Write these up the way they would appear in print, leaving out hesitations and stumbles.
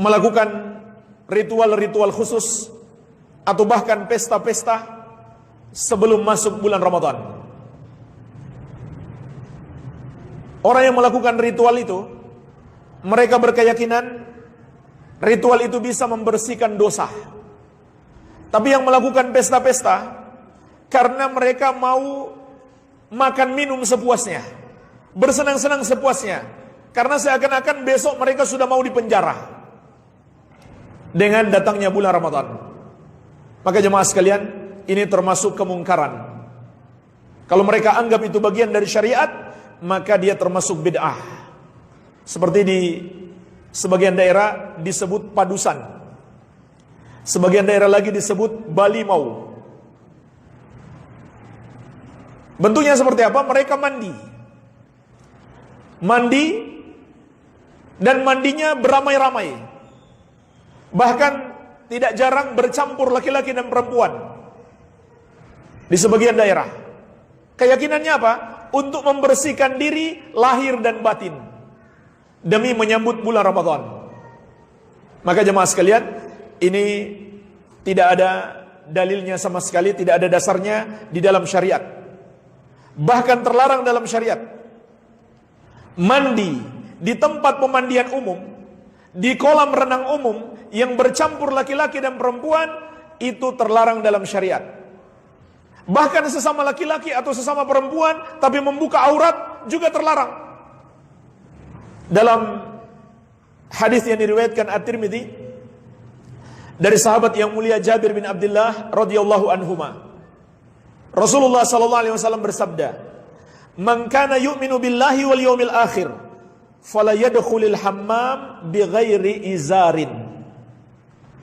melakukan ritual-ritual khusus atau bahkan pesta-pesta sebelum masuk bulan Ramadan. Orang yang melakukan ritual itu, mereka berkeyakinan ritual itu bisa membersihkan dosa. Tapi yang melakukan pesta-pesta karena mereka mau makan minum sepuasnya, bersenang-senang sepuasnya, karena seakan-akan besok mereka sudah mau dipenjara dengan datangnya bulan Ramadan. Maka jemaah sekalian, ini termasuk kemungkaran. Kalau mereka anggap itu bagian dari syariat, maka dia termasuk bid'ah. Seperti di sebagian daerah disebut padusan, sebagian daerah lagi disebut balimau. Bentuknya seperti apa? Mereka mandi dan mandinya beramai-ramai. Bahkan tidak jarang bercampur laki-laki dan perempuan di sebagian daerah. Keyakinannya apa? Untuk membersihkan diri lahir dan batin demi menyambut bulan Ramadan. Maka jemaah sekalian, ini tidak ada dalilnya sama sekali, tidak ada dasarnya di dalam syariat. Bahkan terlarang dalam syariat. Mandi di tempat pemandian umum, di kolam renang umum yang bercampur laki-laki dan perempuan, itu terlarang dalam syariat. Bahkan sesama laki-laki atau sesama perempuan tapi membuka aurat juga terlarang. Dalam hadis yang diriwayatkan At-Tirmidzi dari sahabat yang mulia Jabir bin Abdullah radhiyallahu anhuma, Rasulullah sallallahu alaihi wasallam bersabda, "Man kana yu'minu billahi wal yawmil akhir, fala yadkhulul hammam bighairi izarin."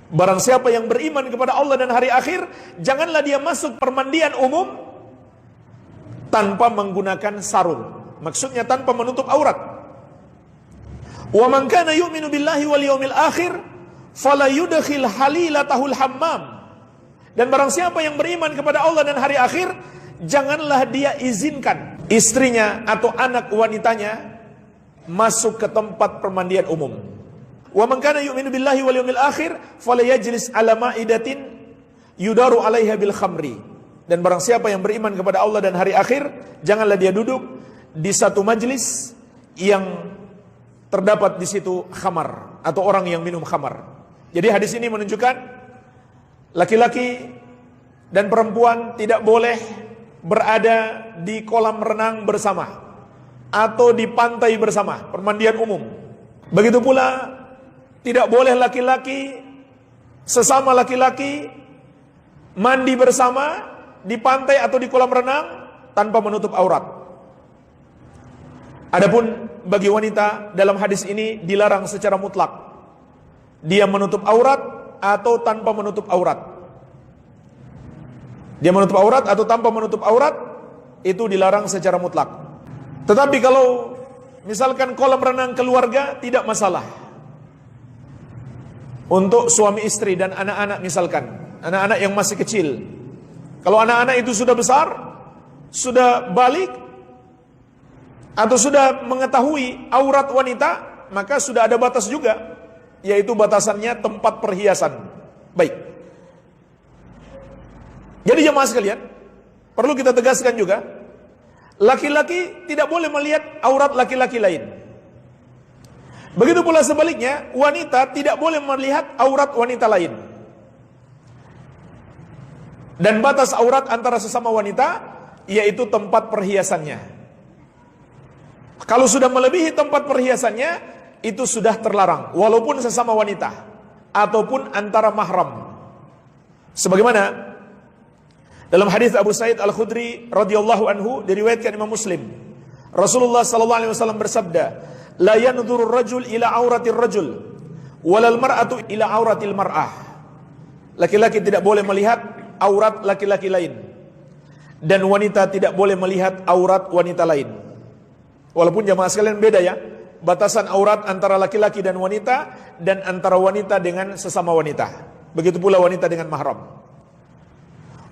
Barang siapa yang beriman kepada Allah dan hari akhir, janganlah dia masuk permandian umum tanpa menggunakan sarung. Maksudnya tanpa menutup aurat. Wa man kana yu'minu billahi wal yawmil akhir, fala yudkhil halilatahul hammam. Dan barang siapa yang beriman kepada Allah dan hari akhir, janganlah dia izinkan istrinya atau anak wanitanya masuk ke tempat permandian umum. Wa man kana yu'minu billahi wal yawmil akhir fala yajlis ala ma'idatin yudaru 'alaiha bil khamri. Dan barang siapa yang beriman kepada Allah dan hari akhir, janganlah dia duduk di satu majlis yang terdapat di situ khamar atau orang yang minum khamar. Jadi hadis ini menunjukkan laki-laki dan perempuan tidak boleh berada di kolam renang bersama atau di pantai bersama, permandian umum. Begitu pula tidak boleh laki-laki sesama laki-laki mandi bersama di pantai atau di kolam renang tanpa menutup aurat. Adapun bagi wanita dalam hadis ini dilarang secara mutlak. Dia menutup aurat atau tanpa menutup aurat. Dia menutup aurat atau tanpa menutup aurat, itu dilarang secara mutlak. Tetapi kalau misalkan kolam renang keluarga, tidak masalah. Untuk suami istri dan anak-anak misalkan, anak-anak yang masih kecil. Kalau anak-anak itu sudah besar, sudah balik, atau sudah mengetahui aurat wanita, maka sudah ada batas juga, yaitu batasannya tempat perhiasan. Baik. Jadi jemaah sekalian, perlu kita tegaskan juga, laki-laki tidak boleh melihat aurat laki-laki lain. Begitu pula sebaliknya, wanita tidak boleh melihat aurat wanita lain. Dan batas aurat antara sesama wanita, yaitu tempat perhiasannya. Kalau sudah melebihi tempat perhiasannya, itu sudah terlarang, walaupun sesama wanita ataupun antara mahram. Sebagaimana dalam hadis Abu Sa'id Al-Khudri radhiyallahu anhu diriwayatkan Imam Muslim, Rasulullah sallallahu alaihi wasallam bersabda, "La yanzuru ar-rajul ila auratir rajul, walal mar'atu ila auratil mar'ah." Laki-laki tidak boleh melihat aurat laki-laki lain, dan wanita tidak boleh melihat aurat wanita lain. Walaupun jamaah sekalian beda ya, batasan aurat antara laki-laki dan wanita, dan antara wanita dengan sesama wanita. Begitu pula wanita dengan mahram.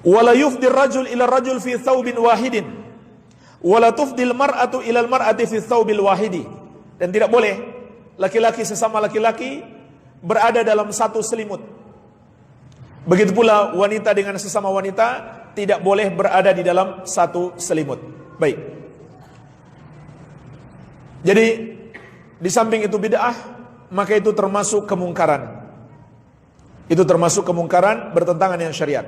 Wala yufdir rajul ila rajul fi thawbin wahidin, wala tufdil mar'atu ila al-mar'ati fi thawbil wahidi. Dan tidak boleh laki-laki sesama laki-laki berada dalam satu selimut. Begitu pula wanita dengan sesama wanita tidak boleh berada di dalam satu selimut. Baik. Jadi di samping itu bid'ah, maka itu termasuk kemungkaran. Itu termasuk kemungkaran bertentangan dengan syariat.